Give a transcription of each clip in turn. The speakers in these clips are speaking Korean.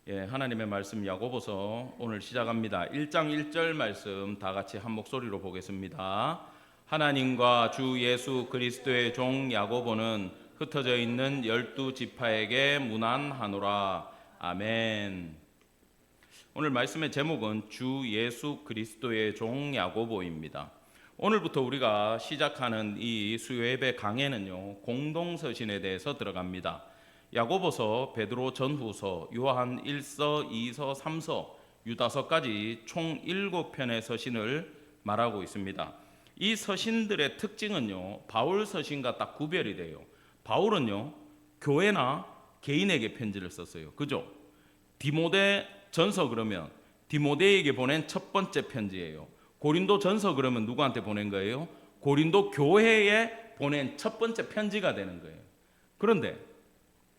하나님의 말씀 야고보서 오늘 시작합니다. 1장 1절 말씀 다 같이 한 목소리로 보겠습니다. 하나님과 주 예수 그리스도의 종 야고보는 흩어져 있는 12지파에게 문안하노라. 아멘. 오늘 말씀의 제목은 주 예수 그리스도의 종 야고보입니다. 오늘부터 우리가 시작하는 이 수요예배 강해는요, 공동서신에 대해서 들어갑니다. 야고보서, 베드로 전후서, 요한 1서, 2서, 3서, 유다서까지 총 7편의 서신을 말하고 있습니다. 이 서신들의 특징은요, 바울 서신과 딱 구별이 돼요. 바울은요, 교회나 개인에게 편지를 썼어요. 그죠? 디모데 전서 그러면 디모데에게 보낸 첫 번째 편지예요. 고린도 전서 그러면 누구한테 보낸 거예요? 고린도 교회에 보낸 첫 번째 편지가 되는 거예요. 그런데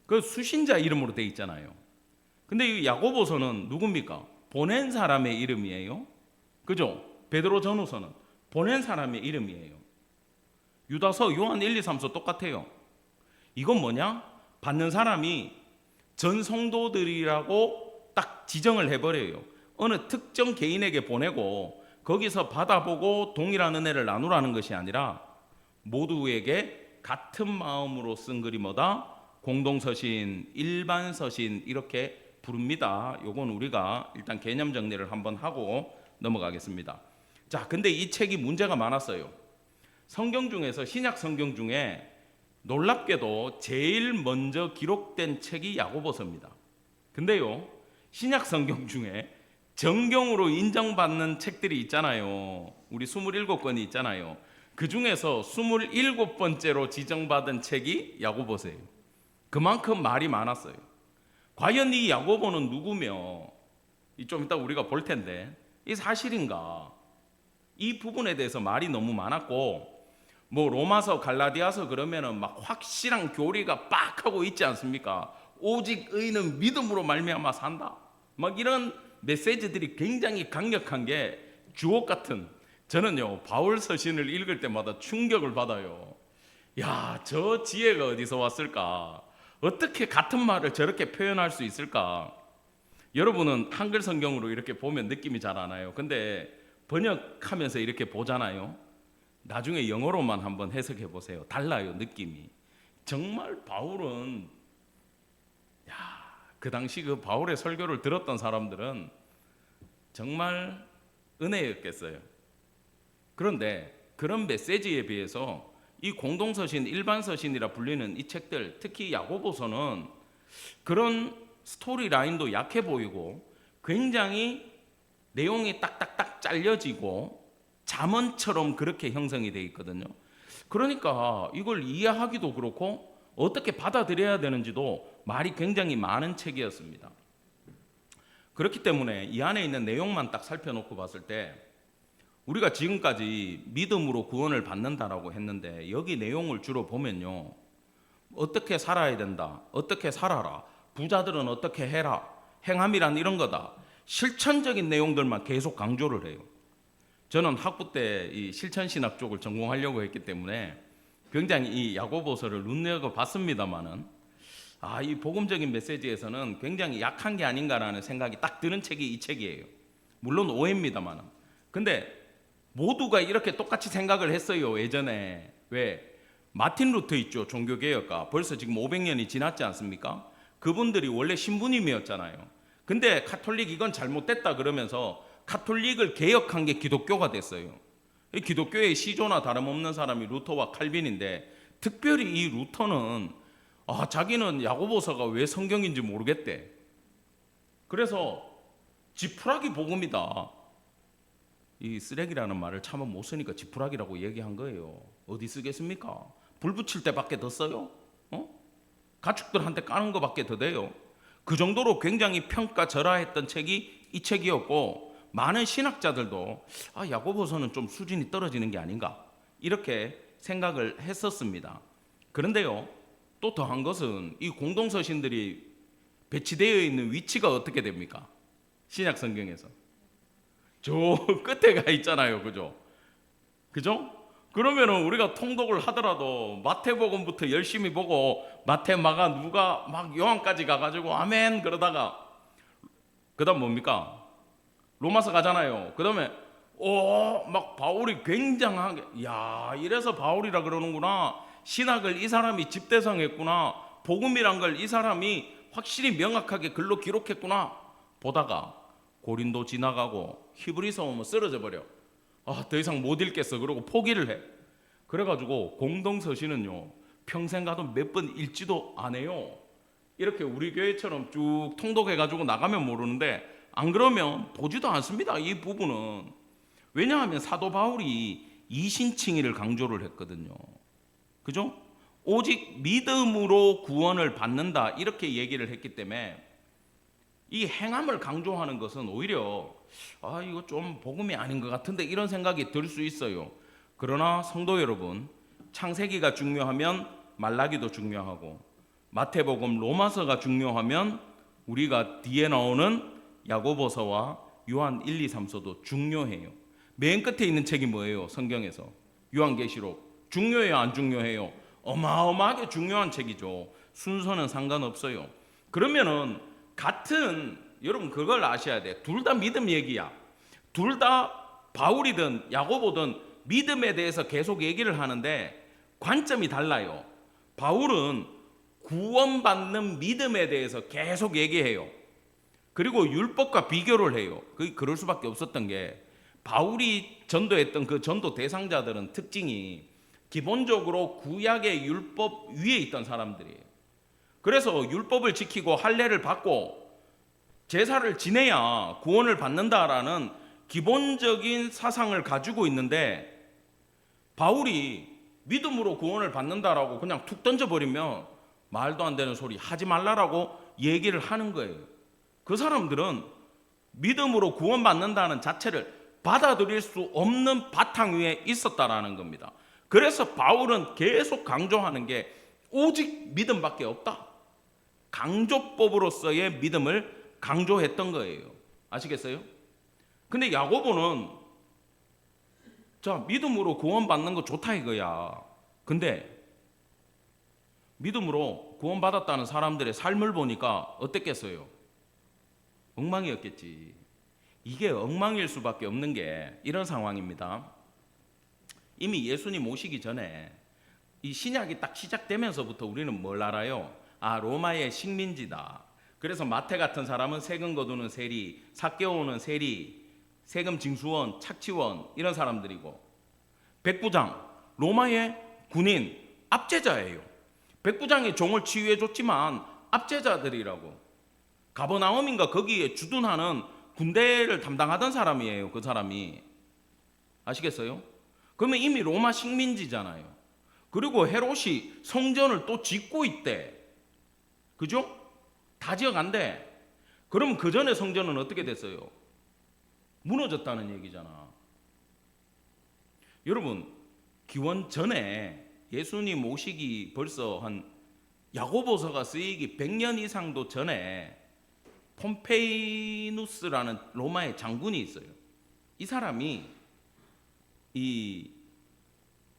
그 수신자 이름으로 되어 있잖아요. 근데 이 야고보서는 누굽니까? 보낸 사람의 이름이에요. 그죠? 베드로 전후서는 보낸 사람의 이름이에요. 유다서, 요한 1, 2, 3서 똑같아요. 이건 뭐냐? 받는 사람이 전 성도들이라고 딱 지정을 해버려요. 어느 특정 개인에게 보내고 거기서 받아보고 동일한 은혜를 나누라는 것이 아니라 모두에게 같은 마음으로 쓴 글이 뭐다? 공동서신, 일반서신 이렇게 부릅니다. 요건 우리가 일단 개념 정리를 한번 하고 넘어가겠습니다. 자, 근데 이 책이 문제가 많았어요. 성경 중에서 신약 성경 중에 놀랍게도 제일 먼저 기록된 책이 야고보서입니다. 근데요, 신약 성경 중에 정경으로 인정받는 책들이 있잖아요. 우리 27권이 있잖아요. 그 중에서 27번째로 지정받은 책이 야고보서예요. 그만큼 말이 많았어요. 과연 이 야고보는 누구며, 좀 이따 우리가 볼 텐데 이 사실인가? 이 부분에 대해서 말이 너무 많았고, 뭐 로마서, 갈라디아서 그러면은 막 확실한 교리가 빡 하고 있지 않습니까? 오직 의인은 믿음으로 말미암아 산다. 막 이런 메시지들이 굉장히 강력한 게 주옥 같은, 저는요 바울 서신을 읽을 때마다 충격을 받아요. 야, 저 지혜가 어디서 왔을까? 어떻게 같은 말을 저렇게 표현할 수 있을까? 여러분은 한글 성경으로 이렇게 보면 느낌이 잘 안 와요. 근데 번역하면서 이렇게 보잖아요. 나중에 영어로만 한번 해석해 보세요. 달라요, 느낌이. 정말 바울은, 그 당시 그 바울의 설교를 들었던 사람들은 정말 은혜였겠어요. 그런데 그런 메시지에 비해서 이 공동서신, 일반서신이라 불리는 이 책들, 특히 야고보서는 그런 스토리 라인도 약해 보이고 굉장히 내용이 딱딱딱 잘려지고 잠언처럼 그렇게 형성이 되어 있거든요. 그러니까 이걸 이해하기도 그렇고 어떻게 받아들여야 되는지도 말이 굉장히 많은 책이었습니다. 그렇기 때문에 이 안에 있는 내용만 딱 살펴놓고 봤을 때 우리가 지금까지 믿음으로 구원을 받는다라고 했는데 여기 내용을 주로 보면요, 어떻게 살아야 된다, 어떻게 살아라, 부자들은 어떻게 해라, 행함이란 이런 거다, 실천적인 내용들만 계속 강조를 해요. 저는 학부 때 이 실천신학 쪽을 전공하려고 했기 때문에 굉장히 이 야고보서를 눈여겨봤습니다만은, 이 복음적인 메시지에서는 굉장히 약한 게 아닌가라는 생각이 딱 드는 책이 이 책이에요. 물론 오해입니다만은. 근데 모두가 이렇게 똑같이 생각을 했어요, 예전에. 왜? 마틴 루터 있죠, 종교개혁가. 벌써 지금 500년이 지났지 않습니까? 그분들이 원래 신부님이었잖아요. 근데 카톨릭 이건 잘못됐다 그러면서 카톨릭을 개혁한 게 기독교가 됐어요. 이 기독교의 시조나 다름없는 사람이 루터와 칼빈인데, 특별히 이 루터는 자기는 야고보서가 왜 성경인지 모르겠대. 그래서 지푸라기 복음이다. 이 쓰레기라는 말을 차마 못 쓰니까 지푸라기라고 얘기한 거예요. 어디 쓰겠습니까? 불 붙일 때밖에 더 써요? 가축들한테 까는 것밖에 더 돼요. 그 정도로 굉장히 평가절하했던 책이 이 책이었고, 많은 신학자들도 야고보서는 좀 수준이 떨어지는 게 아닌가 이렇게 생각을 했었습니다. 그런데요, 또 더한 것은 이 공동서신들이 배치되어 있는 위치가 어떻게 됩니까? 신약 성경에서 저 끝에 가 있잖아요. 그죠? 그러면은 우리가 통독을 하더라도 마태복음부터 열심히 보고 마태, 마가, 누가 막 요한까지 가가지고 아멘 그러다가 그 다음 뭡니까? 로마서 가잖아요. 그 다음에 막 바울이 굉장하게, 야, 이래서 바울이라 그러는구나. 신학을 이 사람이 집대성했구나. 복음이란 걸 이 사람이 확실히 명확하게 글로 기록했구나. 보다가 고린도 지나가고 히브리서 오면 쓰러져 버려. 더 이상 못 읽겠어. 그러고 포기를 해. 그래가지고 공동서신은요, 평생 가도 몇 번 읽지도 안 해요. 이렇게 우리 교회처럼 쭉 통독해가지고 나가면 모르는데, 안 그러면 보지도 않습니다. 이 부분은. 왜냐하면 사도 바울이 이신칭의를 강조를 했거든요. 그죠? 오직 믿음으로 구원을 받는다, 이렇게 얘기를 했기 때문에 이 행함을 강조하는 것은 오히려 이거 좀 복음이 아닌 것 같은데, 이런 생각이 들 수 있어요. 그러나 성도 여러분, 창세기가 중요하면 말라기도 중요하고, 마태복음, 로마서가 중요하면 우리가 뒤에 나오는 야고보서와 요한 1, 2, 3서도 중요해요. 맨 끝에 있는 책이 뭐예요? 성경에서 요한계시록. 중요해요, 안 중요해요? 어마어마하게 중요한 책이죠. 순서는 상관없어요. 그러면은 여러분 그걸 아셔야 돼. 둘 다 믿음 얘기야. 둘 다 바울이든 야고보든 믿음에 대해서 계속 얘기를 하는데 관점이 달라요. 바울은 구원받는 믿음에 대해서 계속 얘기해요. 그리고 율법과 비교를 해요. 그럴 수밖에 없었던 게, 바울이 전도했던 그 전도 대상자들은 특징이 기본적으로 구약의 율법 위에 있던 사람들이에요. 그래서 율법을 지키고 할례를 받고 제사를 지내야 구원을 받는다라는 기본적인 사상을 가지고 있는데, 바울이 믿음으로 구원을 받는다라고 그냥 툭 던져버리면 말도 안 되는 소리 하지 말라라고 얘기를 하는 거예요. 그 사람들은 믿음으로 구원받는다는 자체를 받아들일 수 없는 바탕 위에 있었다라는 겁니다. 그래서 바울은 계속 강조하는 게 오직 믿음밖에 없다. 강조법으로서의 믿음을 강조했던 거예요. 아시겠어요? 근데 야고보는 믿음으로 구원받는 거 좋다 이거야. 근데 믿음으로 구원받았다는 사람들의 삶을 보니까 어땠겠어요? 엉망이었겠지. 이게 엉망일 수밖에 없는 게 이런 상황입니다. 이미 예수님 오시기 전에 이 신약이 딱 시작되면서부터 우리는 뭘 알아요? 로마의 식민지다. 그래서 마태 같은 사람은 세금 거두는 세리, 삭개오는 세리, 세금 징수원, 착취원, 이런 사람들이고, 백부장, 로마의 군인, 압제자예요. 백부장이 종을 치유해줬지만 압제자들이라고. 가버나움인가 거기에 주둔하는 군대를 담당하던 사람이에요. 그 사람이. 아시겠어요? 그러면 이미 로마 식민지잖아요. 그리고 헤롯이 성전을 또 짓고 있대. 그죠? 다 지어간대. 그럼 그 전에 성전은 어떻게 됐어요? 무너졌다는 얘기잖아. 여러분, 기원 전에 예수님 오시기 벌써 한 야고보서가 쓰이기 100년 이상도 전에 폼페이누스라는 로마의 장군이 있어요. 이 사람이 이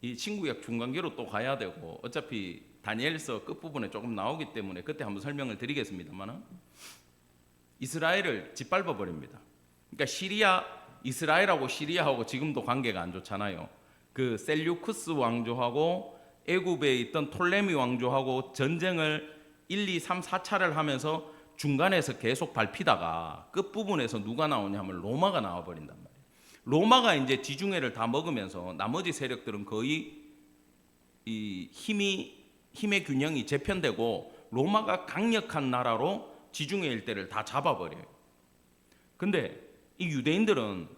신구약 중간계로 또 가야 되고, 어차피 다니엘서 끝부분에 조금 나오기 때문에 그때 한번 설명을 드리겠습니다만, 이스라엘을 짓밟아 버립니다. 그러니까 이스라엘하고 시리아하고 지금도 관계가 안 좋잖아요. 그 셀류쿠스 왕조하고 애굽에 있던 톨레미 왕조하고 전쟁을 1, 2, 3, 4차를 하면서 중간에서 계속 밟히다가 끝부분에서 누가 나오냐 하면 로마가 나와버린단 말이에요. 로마가 이제 지중해를 다 먹으면서 나머지 세력들은 거의 이 힘의 균형이 재편되고 로마가 강력한 나라로 지중해 일대를 다 잡아버려요. 근데 이 유대인들은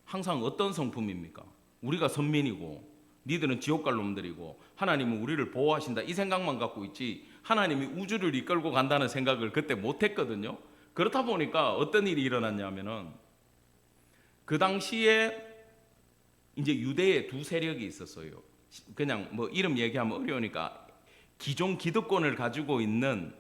항상 어떤 성품입니까? 우리가 선민이고 니들은 지옥 갈 놈들이고 하나님은 우리를 보호하신다, 이 생각만 갖고 있지 하나님이 우주를 이끌고 간다는 생각을 그때 못했거든요. 그렇다 보니까 어떤 일이 일어났냐면은, 그 당시에 이제 유대의 두 세력이 있었어요. 그냥 뭐 이름 얘기하면 어려우니까 기존 기득권을 가지고 있는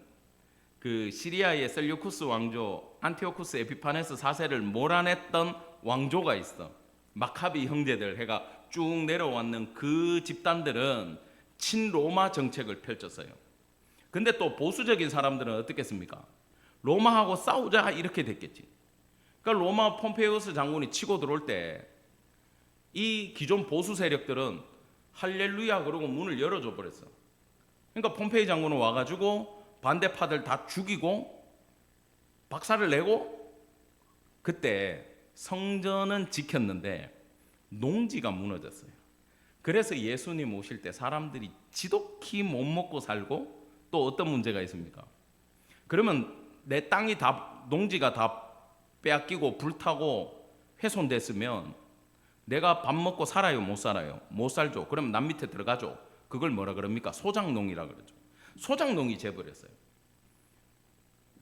그 시리아의 셀류쿠스 왕조 안티오쿠스 에피파네스 4세를 몰아냈던 왕조가 있어. 마카비 형제들 해가 쭉 내려왔는 그 집단들은 친로마 정책을 펼쳤어요. 근데 또 보수적인 사람들은 어떻겠습니까? 로마하고 싸우자 이렇게 됐겠지. 그러니까 로마 폼페이우스 장군이 치고 들어올 때 이 기존 보수 세력들은 할렐루야 그러고 문을 열어줘 버렸어. 그러니까 폼페이 장군은 와가지고 반대파들 다 죽이고 박살을 내고, 그때 성전은 지켰는데 농지가 무너졌어요. 그래서 예수님 오실 때 사람들이 지독히 못 먹고 살고, 또 어떤 문제가 있습니까? 그러면 내 땅이 다, 농지가 다 빼앗기고 불타고 훼손됐으면 내가 밥 먹고 살아요, 못 살아요? 못 살죠. 그럼 남 밑에 들어가죠. 그걸 뭐라 그럽니까? 소작농이라 그러죠. 소작농이 돼버렸어요.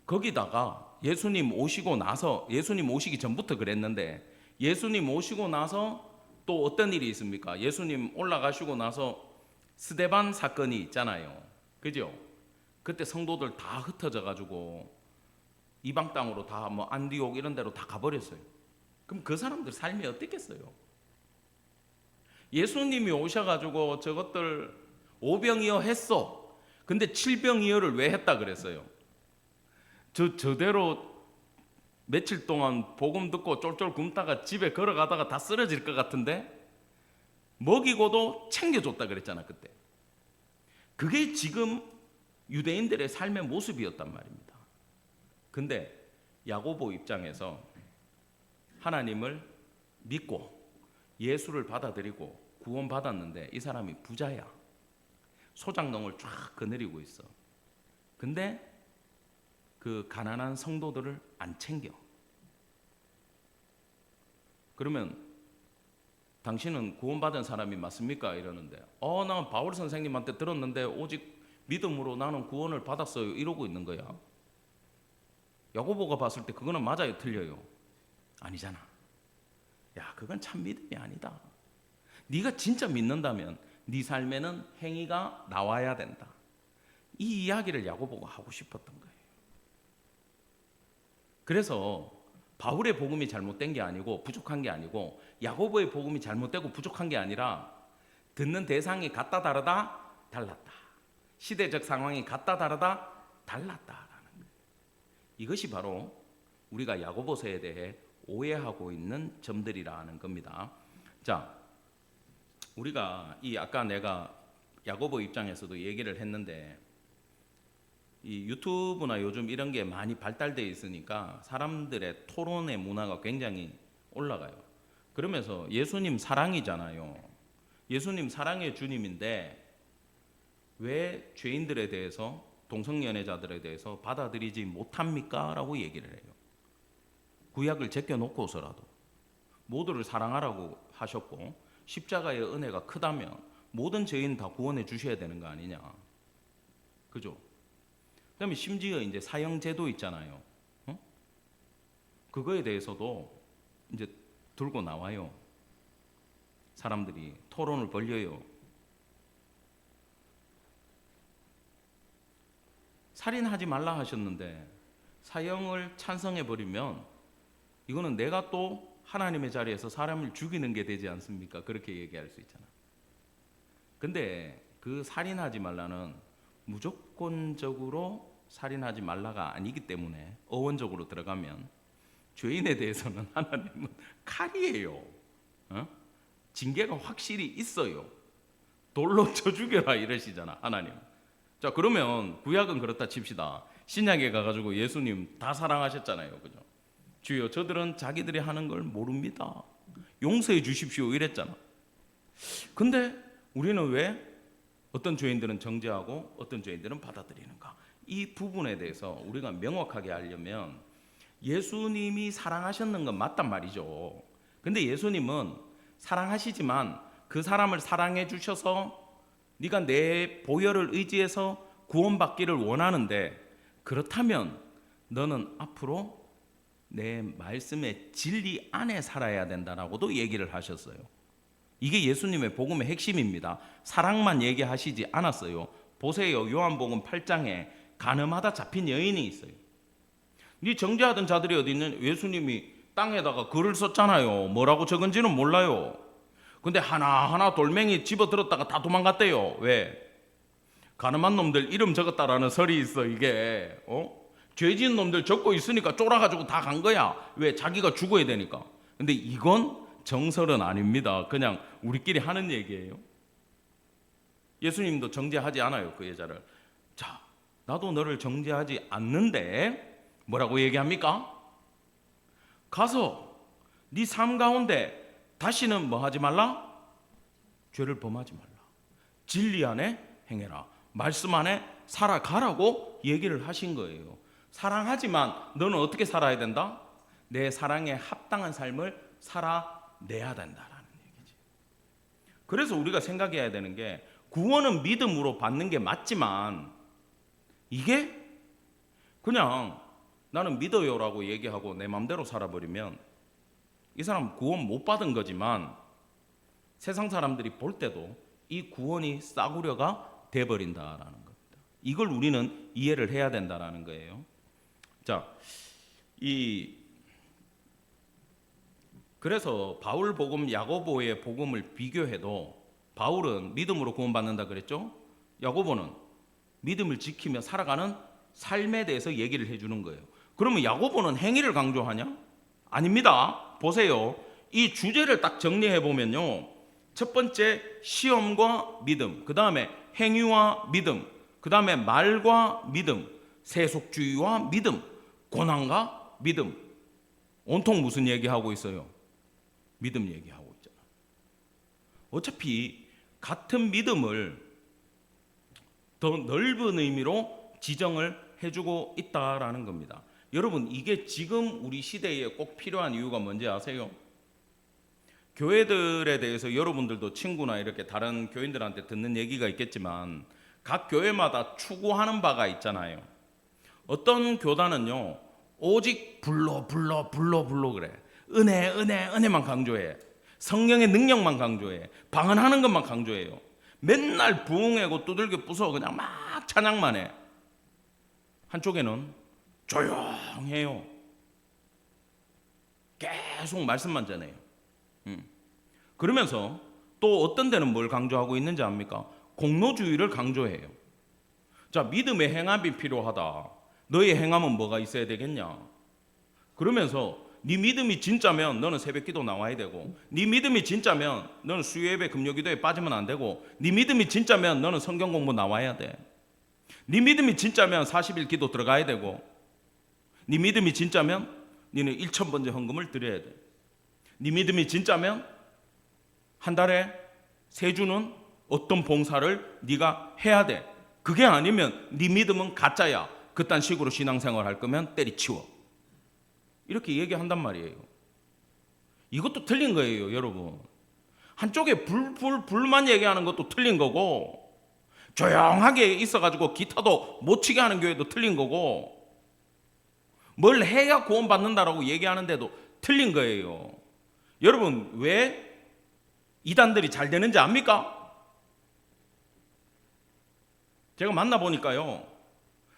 거기다가 예수님 오시고 나서, 예수님 오시기 전부터 그랬는데 예수님 오시고 나서 또 어떤 일이 있습니까? 예수님 올라가시고 나서 스데반 사건이 있잖아요. 그죠? 그때 성도들 다 흩어져 가지고 이방 땅으로 다 뭐 안디옥 이런 데로 다 가버렸어요. 그럼 그 사람들 삶이 어땠겠어요? 예수님이 오셔가지고 저것들 오병이어 했어. 근데 칠병이어를 왜 했다 그랬어요? 저대로 며칠 동안 복음 듣고 쫄쫄 굶다가 집에 걸어가다가 다 쓰러질 것 같은데 먹이고도 챙겨줬다 그랬잖아 그때. 그게 지금 유대인들의 삶의 모습이었단 말입니다. 근데 야고보 입장에서 하나님을 믿고 예수를 받아들이고 구원받았는데 이 사람이 부자야. 소작농을 쫙 거느리고 있어. 근데 그 가난한 성도들을 안 챙겨. 그러면 당신은 구원받은 사람이 맞습니까? 이러는데 난 바울 선생님한테 들었는데 오직 믿음으로 나는 구원을 받았어요. 이러고 있는 거야. 야고보가 봤을 때 그거는 맞아요? 틀려요? 아니잖아. 야, 그건 참 믿음이 아니다. 네가 진짜 믿는다면 네 삶에는 행위가 나와야 된다. 이 이야기를 야고보가 하고 싶었던 거예요. 그래서 바울의 복음이 잘못된 게 아니고 부족한 게 아니고 야고보의 복음이 잘못되고 부족한 게 아니라 듣는 대상이 같다 다르다 달랐다. 시대적 상황이 같다 다르다 달랐다라는 거예요. 이것이 바로 우리가 야고보서에 대해 오해하고 있는 점들이라는 겁니다. 자, 우리가 아까 내가 야고보 입장에서도 얘기를 했는데 이 유튜브나 요즘 이런 게 많이 발달되어 있으니까 사람들의 토론의 문화가 굉장히 올라가요. 그러면서 예수님 사랑이잖아요. 예수님 사랑의 주님인데 왜 죄인들에 대해서, 동성연애자들에 대해서 받아들이지 못합니까? 라고 얘기를 해요. 구약을 제껴놓고서라도 모두를 사랑하라고 하셨고 십자가의 은혜가 크다면 모든 죄인 다 구원해 주셔야 되는 거 아니냐. 그죠? 그다음에 심지어 이제 사형제도 있잖아요. 그거에 대해서도 이제 들고 나와요. 사람들이 토론을 벌여요. 살인하지 말라 하셨는데 사형을 찬성해 버리면 이거는 내가 또 하나님의 자리에서 사람을 죽이는 게 되지 않습니까? 그렇게 얘기할 수 있잖아. 근데 그 살인하지 말라는 무조건적으로 살인하지 말라가 아니기 때문에 어원적으로 들어가면 죄인에 대해서는 하나님은 칼이에요. 징계가 확실히 있어요. 돌로 쳐 죽여라 이러시잖아 하나님. 자, 그러면 구약은 그렇다 칩시다. 신약에 가가지고 예수님 다 사랑하셨잖아요. 그죠? 주여 저들은 자기들이 하는 걸 모릅니다. 용서해 주십시오 이랬잖아. 근데 우리는 왜 어떤 죄인들은 정죄하고 어떤 죄인들은 받아들이는가? 이 부분에 대해서 우리가 명확하게 알려면 예수님이 사랑하셨는 건 맞단 말이죠. 근데 예수님은 사랑하시지만 그 사람을 사랑해 주셔서 네가 내 보혈을 의지해서 구원받기를 원하는데 그렇다면 너는 앞으로 내 말씀의 진리 안에 살아야 된다라고도 얘기를 하셨어요. 이게 예수님의 복음의 핵심입니다. 사랑만 얘기하시지 않았어요. 보세요. 요한복음 8장에 간음하다 잡힌 여인이 있어요. 네 정죄하던 자들이 어디 있는? 예수님이 땅에다가 글을 썼잖아요. 뭐라고 적은지는 몰라요. 근데 하나하나 돌멩이 집어들었다가 다 도망갔대요. 왜? 간음한 놈들 이름 적었다라는 설이 있어. 이게 죄 지은 놈들 적고 있으니까 쫄아가지고 다 간 거야. 왜? 자기가 죽어야 되니까. 근데 이건 정설은 아닙니다. 그냥 우리끼리 하는 얘기예요. 예수님도 정죄하지 않아요, 그 여자를. 자, 나도 너를 정죄하지 않는데 뭐라고 얘기합니까? 가서 네 삶 가운데 다시는 뭐 하지 말라? 죄를 범하지 말라. 진리 안에 행해라. 말씀 안에 살아가라고 얘기를 하신 거예요. 사랑하지만 너는 어떻게 살아야 된다? 내 사랑에 합당한 삶을 살아내야 된다라는 얘기지. 그래서 우리가 생각해야 되는 게 구원은 믿음으로 받는 게 맞지만 이게 그냥 나는 믿어요라고 얘기하고 내 마음대로 살아버리면 이 사람 구원 못 받은 거지만 세상 사람들이 볼 때도 이 구원이 싸구려가 돼버린다라는 겁니다. 이걸 우리는 이해를 해야 된다라는 거예요. 자, 그래서 바울 복음, 야고보의 복음을 비교해도 바울은 믿음으로 구원받는다 그랬죠? 야고보는 믿음을 지키며 살아가는 삶에 대해서 얘기를 해주는 거예요. 그러면 야고보는 행위를 강조하냐? 아닙니다. 보세요. 이 주제를 딱 정리해 보면요. 첫 번째 시험과 믿음, 그 다음에 행위와 믿음, 그 다음에 말과 믿음, 세속주의와 믿음, 고난과 믿음. 온통 무슨 얘기하고 있어요? 믿음 얘기하고 있잖아. 어차피 같은 믿음을 더 넓은 의미로 지정을 해주고 있다라는 겁니다. 여러분, 이게 지금 우리 시대에 꼭 필요한 이유가 뭔지 아세요? 교회들에 대해서 여러분들도 친구나 이렇게 다른 교인들한테 듣는 얘기가 있겠지만 각 교회마다 추구하는 바가 있잖아요. 어떤 교단은요, 오직 불러 그래. 은혜만 강조해. 성령의 능력만 강조해. 방언하는 것만 강조해요. 맨날 부흥하고 두들겨 부숴 그냥 막 찬양만 해. 한쪽에는 조용해요. 계속 말씀만 전해요. 그러면서 또 어떤 데는 뭘 강조하고 있는지 압니까? 공로주의를 강조해요. 자, 믿음의 행함이 필요하다. 너의 행함은 뭐가 있어야 되겠냐? 그러면서 네 믿음이 진짜면 너는 새벽기도 나와야 되고, 네 믿음이 진짜면 너는 수요예배 금요기도에 빠지면 안 되고, 네 믿음이 진짜면 너는 성경 공부 나와야 돼. 네 믿음이 진짜면 40일 기도 들어가야 되고, 네 믿음이 진짜면 너는 1,000번째 헌금을 드려야 돼. 네 믿음이 진짜면 한 달에 3주는 어떤 봉사를 네가 해야 돼. 그게 아니면 네 믿음은 가짜야. 그딴 식으로 신앙생활 할 거면 때리치워. 이렇게 얘기한단 말이에요. 이것도 틀린 거예요, 여러분. 한쪽에 불만 얘기하는 것도 틀린 거고, 조용하게 있어가지고 기타도 못 치게 하는 교회도 틀린 거고, 뭘 해야 구원받는다라고 얘기하는데도 틀린 거예요. 여러분, 왜 이단들이 잘 되는지 압니까? 제가 만나보니까요,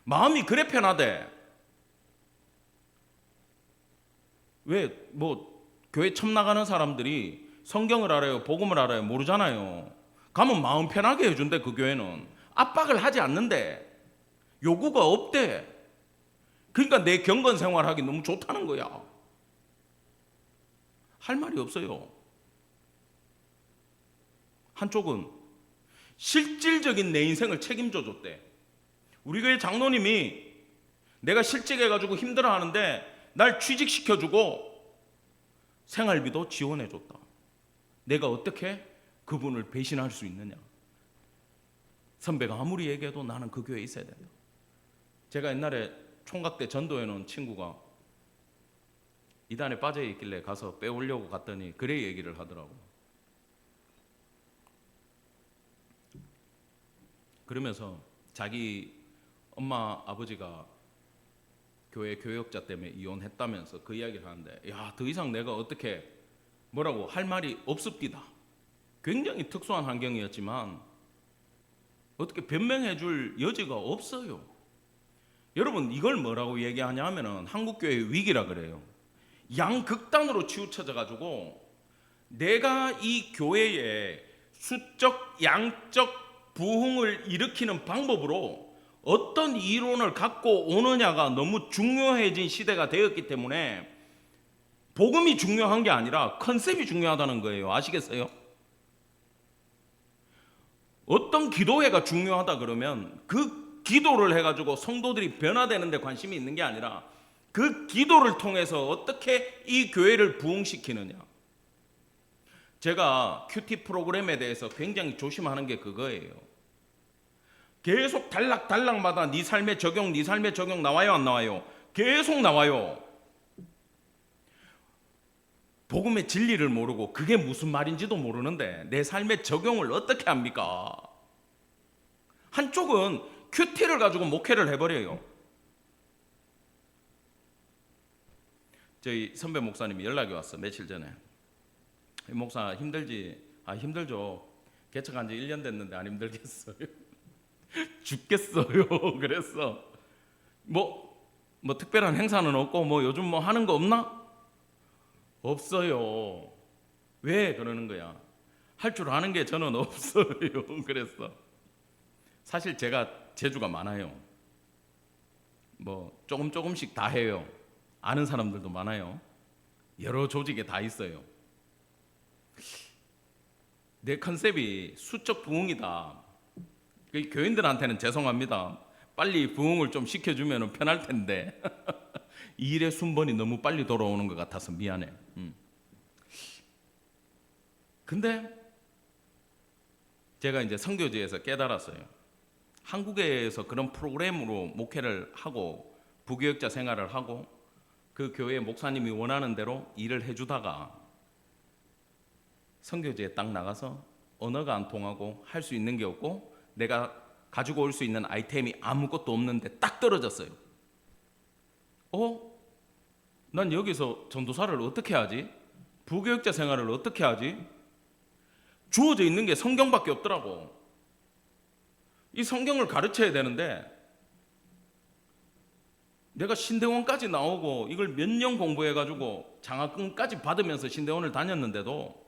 마음이 그래 편하대. 왜 교회 처음 나가는 사람들이 성경을 알아요, 복음을 알아요, 모르잖아요. 가면 마음 편하게 해준대. 그 교회는 압박을 하지 않는데, 요구가 없대. 그러니까 내 경건 생활하기 너무 좋다는 거야. 할 말이 없어요. 한쪽은 실질적인 내 인생을 책임져 줬대. 우리 교회 장로님이 내가 실직해가지고 힘들어하는데 날 취직시켜주고 생활비도 지원해줬다. 내가 어떻게 그분을 배신할 수 있느냐? 선배가 아무리 얘기해도 나는 그 교회에 있어야 된다. 제가 옛날에 총각 때 전도해 놓은 친구가 이단에 빠져 있길래 가서 빼오려고 갔더니 그래 얘기를 하더라고. 그러면서 자기 엄마 아버지가 교회 교역자 때문에 이혼했다면서 그 이야기를 하는데, 야, 더 이상 내가 어떻게 뭐라고 할 말이 없습니다. 굉장히 특수한 환경이었지만 어떻게 변명해 줄 여지가 없어요. 여러분, 이걸 뭐라고 얘기하냐 하면은 한국교회의 위기라 그래요. 양극단으로 치우쳐져 가지고 내가 이 교회에 수적 양적 부흥을 일으키는 방법으로 어떤 이론을 갖고 오느냐가 너무 중요해진 시대가 되었기 때문에 복음이 중요한 게 아니라 컨셉이 중요하다는 거예요. 아시겠어요? 어떤 기도회가 중요하다 그러면 그 기도를 해가지고 성도들이 변화되는 데 관심이 있는 게 아니라 그 기도를 통해서 어떻게 이 교회를 부흥시키느냐. 제가 큐티 프로그램에 대해서 굉장히 조심하는 게 그거예요. 계속 단락마다 네 삶의 적용 나와요, 안 나와요? 계속 나와요. 복음의 진리를 모르고 그게 무슨 말인지도 모르는데 내 삶의 적용을 어떻게 합니까? 한쪽은 큐티를 가지고 목회를 해버려요. 저희 선배 목사님이 연락이 왔어, 며칠 전에. 목사 힘들지? 힘들죠. 개척한 지 1년 됐는데 안 힘들겠어요? 죽겠어요. 그랬어. 뭐 특별한 행사는 없고 요즘 하는 거 없나? 없어요. 왜 그러는 거야? 할 줄 아는 게 저는 없어요. 그랬어. 사실 제가 재주가 많아요. 조금씩 다 해요. 아는 사람들도 많아요. 여러 조직에 다 있어요. 내 컨셉이 수적 부흥이다. 교인들한테는 죄송합니다. 빨리 부흥을 좀 시켜주면 편할 텐데 일의 순번이 너무 빨리 돌아오는 것 같아서 미안해. 근데 제가 이제 선교지에서 깨달았어요. 한국에서 그런 프로그램으로 목회를 하고 부교역자 생활을 하고 그 교회 목사님이 원하는 대로 일을 해주다가 선교지에 딱 나가서 언어가 안 통하고 할 수 있는 게 없고 내가 가지고 올 수 있는 아이템이 아무것도 없는데 딱 떨어졌어요. 난 여기서 전도사를 어떻게 하지? 부교역자 생활을 어떻게 하지? 주어져 있는 게 성경밖에 없더라고. 이 성경을 가르쳐야 되는데 내가 신대원까지 나오고 이걸 몇 년 공부해가지고 장학금까지 받으면서 신대원을 다녔는데도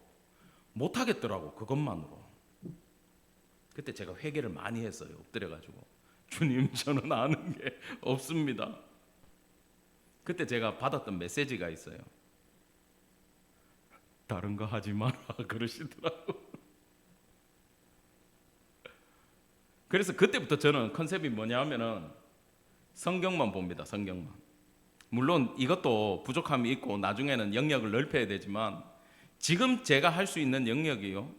못하겠더라고, 그것만으로. 그때 제가 회개를 많이 했어요. 엎드려가지고 주님, 저는 아는 게 없습니다. 그때 제가 받았던 메시지가 있어요. 다른 거 하지 마라 그러시더라고. 그래서 그때부터 저는 컨셉이 뭐냐 하면은 성경만 봅니다. 성경만. 물론 이것도 부족함이 있고 나중에는 영역을 넓혀야 되지만 지금 제가 할 수 있는 영역이요.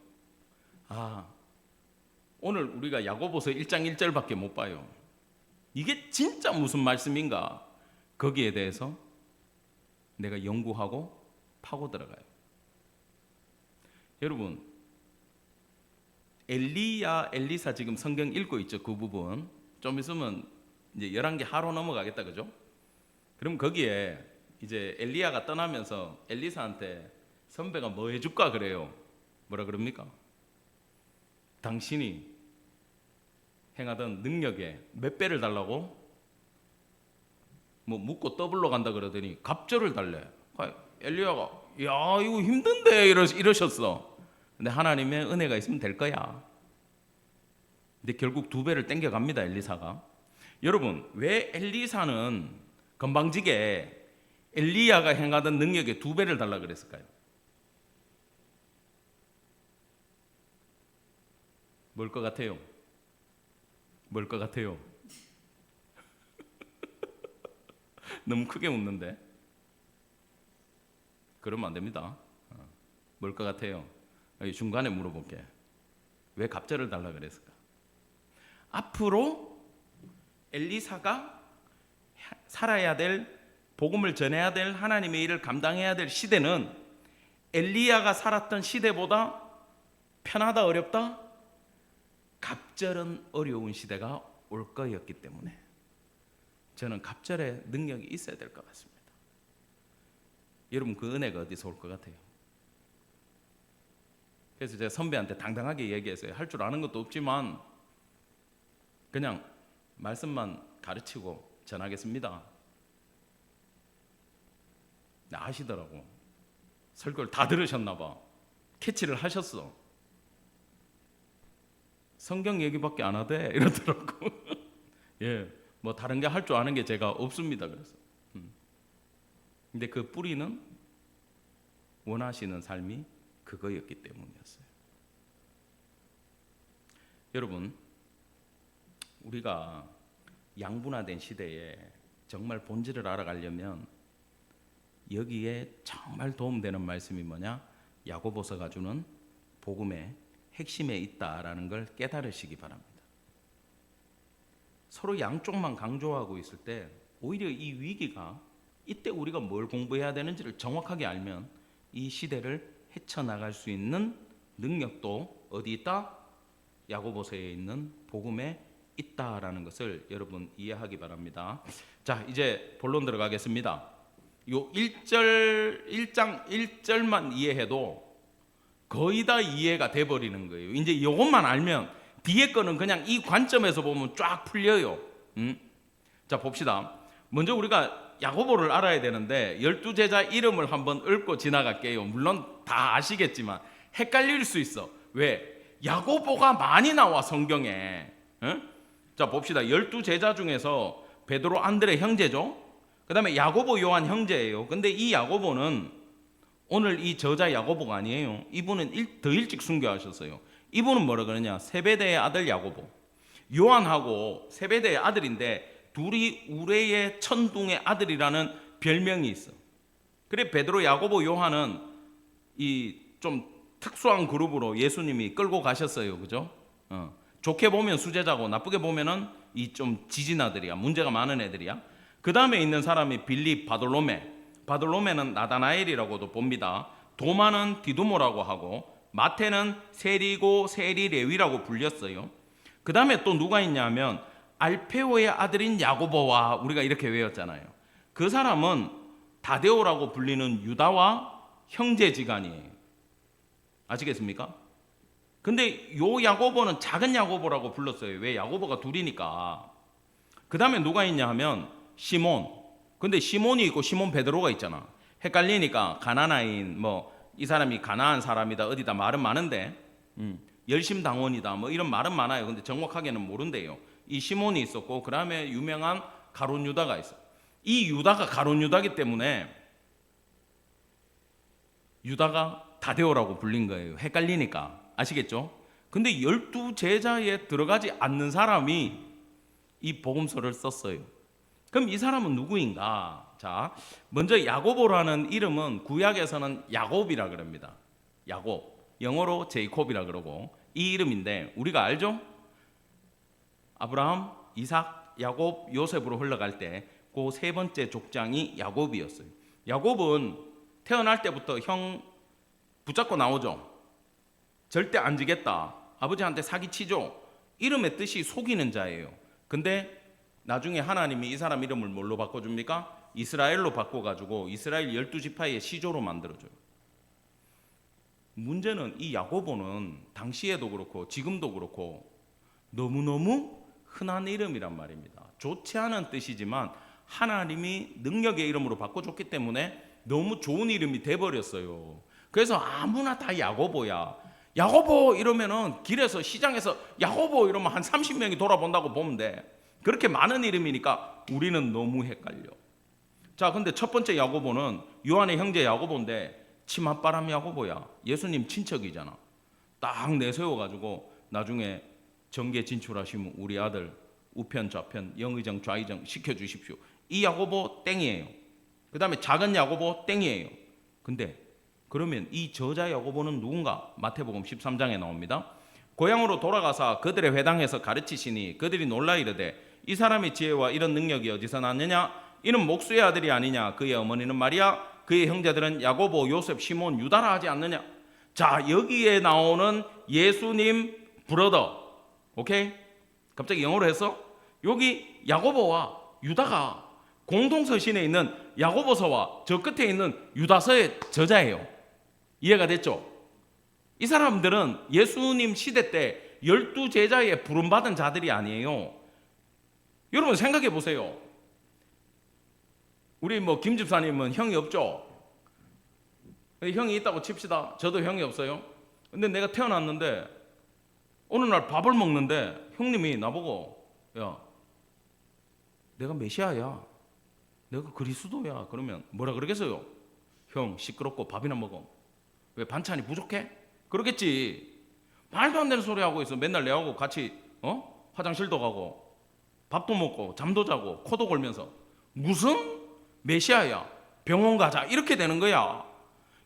오늘 우리가 야고보서 1장 1절밖에 못 봐요. 이게 진짜 무슨 말씀인가? 거기에 대해서 내가 연구하고 파고 들어가요. 여러분, 엘리야, 엘리사 지금 성경 읽고 있죠? 그 부분. 좀 있으면 이제 11개 하로 넘어가겠다, 그죠? 그럼 거기에 이제 엘리야가 떠나면서 엘리사한테 선배가 뭐 해줄까 그래요. 뭐라 그럽니까? 당신이 행하던 능력에 몇 배를 달라고? 묻고 더블로 간다 그러더니 갑절을 달래. 엘리야가 야, 이거 힘든데 이러셨어. 근데 하나님의 은혜가 있으면 될 거야. 근데 결국 2배를 땡겨갑니다, 엘리사가. 여러분, 왜 엘리사는 건방지게 엘리야가 행하던 능력에 2배를 달라 그랬을까요? 뭘 것 같아요? 뭘 것 같아요? 너무 크게 웃는데? 그러면 안 됩니다. 뭘 것 같아요? 중간에 물어볼게. 왜 갑절을 달라 그랬을까? 앞으로 엘리사가 살아야 될, 복음을 전해야 될, 하나님의 일을 감당해야 될 시대는 엘리야가 살았던 시대보다 편하다, 어렵다? 갑절은 어려운 시대가 올 거였기 때문에 저는 갑절의 능력이 있어야 될 것 같습니다. 여러분, 그 은혜가 어디서 올 것 같아요? 그래서 제가 선배한테 당당하게 얘기했어요. 할 줄 아는 것도 없지만 그냥 말씀만 가르치고 전하겠습니다. 아시더라고. 설교를 다 들으셨나 봐. 캐치를 하셨어. 성경 얘기밖에 안 하대 이러더라고. 예, 뭐 다른 게 할 줄 아는 게 제가 없습니다. 그래서 근데 그 뿌리는 원하시는 삶이 그거였기 때문이었어요. 여러분, 우리가 양분화된 시대에 정말 본질을 알아가려면 여기에 정말 도움되는 말씀이 뭐냐? 야고보서가 주는 복음의 핵심에 있다라는 걸 깨달으시기 바랍니다. 서로 양쪽만 강조하고 있을 때 오히려 이 위기가, 이때 우리가 뭘 공부해야 되는지를 정확하게 알면 이 시대를 헤쳐나갈 수 있는 능력도 어디 있다? 야고보서에 있는 복음에 있다라는 것을 여러분 이해하기 바랍니다. 자, 이제 본론 들어가겠습니다. 요 1장 1절만 이해해도 거의 다 이해가 돼 버리는 거예요. 이제 이것만 알면 뒤에 거는 그냥 이 관점에서 보면 쫙 풀려요. 자, 봅시다. 먼저 우리가 야고보를 알아야 되는데 12제자 이름을 한번 읊고 지나갈게요. 물론 다 아시겠지만 헷갈릴 수 있어. 왜? 야고보가 많이 나와 성경에. 자, 봅시다. 12제자 중에서 베드로, 안드레 형제죠. 그 다음에 야고보, 요한 형제예요. 근데 이 야고보는 오늘 이 저자 야고보가 아니에요. 이분은 더 일찍 순교하셨어요. 이분은 뭐라 그러냐? 세베대의 아들 야고보. 요한하고 세베대의 아들인데 둘이 우레의 천둥의 아들이라는 별명이 있어. 그래 베드로, 야고보, 요한은 이 좀 특수한 그룹으로 예수님이 끌고 가셨어요. 그죠? 좋게 보면 수제자고 나쁘게 보면은 이 좀 지진 아들이야. 문제가 많은 애들이야. 그 다음에 있는 사람이 빌립, 바돌로메. 바돌로메는 나다나엘이라고도 봅니다. 도마는 디두모라고 하고 마태는 세리고 세리레위라고 불렸어요. 그 다음에 또 누가 있냐면 알페오의 아들인 야고보와 우리가 이렇게 외웠잖아요. 그 사람은 다데오라고 불리는 유다와 형제지간이에요. 아시겠습니까? 근데 요 야고보는 작은 야고보라고 불렀어요. 왜? 야고보가 둘이니까. 그 다음에 누가 있냐 하면 시몬. 근데 시몬이 있고 시몬 베드로가 있잖아. 헷갈리니까 가나나인, 뭐 이 사람이 가나안 사람이다 어디다 말은 많은데 열심당원이다 뭐 이런 말은 많아요. 근데 정확하게는 모른대요. 이 시몬이 있었고 그 다음에 유명한 가룟 유다가 있어. 이 유다가 가룟 유다기 때문에 유다가 다데오라고 불린 거예요. 헷갈리니까. 아시겠죠? 근데 12제자에 들어가지 않는 사람이 이 복음서를 썼어요. 그럼 이 사람은 누구인가? 자, 먼저 야고보라는 이름은 구약에서는 야곱이라 그럽니다. 야곱. 영어로 제이콥이라 그러고 이 이름인데 우리가 알죠? 아브라함, 이삭, 야곱, 요셉으로 흘러갈 때 그 세 번째 족장이 야곱이었어요. 야곱은 태어날 때부터 형 붙잡고 나오죠. 절대 안 지겠다. 아버지한테 사기치죠. 이름의 뜻이 속이는 자예요. 근데 나중에 하나님이 이 사람 이름을 뭘로 바꿔줍니까? 이스라엘로 바꿔가지고 이스라엘 12지파의 시조로 만들어줘요. 문제는 이 야고보는 당시에도 그렇고 지금도 그렇고 너무너무 흔한 이름이란 말입니다. 좋지 않은 뜻이지만 하나님이 능력의 이름으로 바꿔줬기 때문에 너무 좋은 이름이 돼버렸어요. 그래서 아무나 다 야고보야. 야고보 이러면은 길에서 시장에서 야고보 이러면 한 30명이 돌아본다고 보면 돼. 그렇게 많은 이름이니까 우리는 너무 헷갈려. 자, 근데 첫 번째 야고보는 요한의 형제 야고보인데 치맛바람 야고보야. 예수님 친척이잖아. 딱 내세워가지고 나중에 정계 진출하시면 우리 아들 우편 좌편 영의정 좌의정 시켜주십시오. 이 야고보 땡이에요. 그 다음에 작은 야고보 땡이에요. 근데 그러면 이 저자 야고보는 누군가? 마태복음 13장에 나옵니다. 고향으로 돌아가서 그들의 회당에서 가르치시니 그들이 놀라 이르되 이 사람의 지혜와 이런 능력이 어디서 났느냐? 이는 목수의 아들이 아니냐? 그의 어머니는 마리아, 그의 형제들은 야고보, 요셉, 시몬, 유다라 하지 않느냐? 자, 여기에 나오는 예수님 브러더. 오케이? 갑자기 영어로 했어? 여기 야고보와 유다가 공동서신에 있는 야고보서와 저 끝에 있는 유다서의 저자예요. 이해가 됐죠? 이 사람들은 예수님 시대 때 12제자에 부름받은 자들이 아니에요. 여러분 생각해 보세요. 우리 뭐 김 집사님은 형이 없죠? 형이 있다고 칩시다. 저도 형이 없어요. 근데 내가 태어났는데 어느 날 밥을 먹는데 형님이 나보고 야, 내가 메시아야, 내가 그리스도야. 그러면 뭐라 그러겠어요? 형 시끄럽고 밥이나 먹어. 왜 반찬이 부족해? 그러겠지. 말도 안 되는 소리 하고 있어. 맨날 내하고 같이 화장실도 가고 밥도 먹고 잠도 자고 코도 골면서 무슨 메시아야, 병원 가자, 이렇게 되는 거야.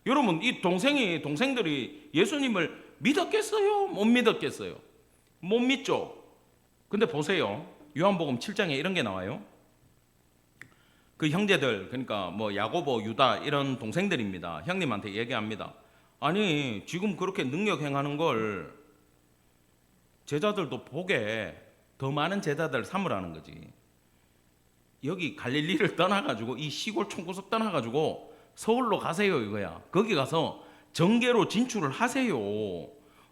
여러분, 이 동생들이 예수님을 믿었겠어요? 못 믿었겠어요? 못 믿죠. 근데 보세요, 요한복음 7장에 이런 게 나와요. 그 형제들, 그러니까 뭐 야고보, 유다 이런 동생들입니다. 형님한테 얘기합니다. 아니, 지금 그렇게 능력 행하는 걸 제자들도 보게 더 많은 제자들 삼으라는 거지. 여기 갈릴리를 떠나가지고 이 시골 총구석 떠나가지고 서울로 가세요, 이거야. 거기 가서 정계로 진출을 하세요.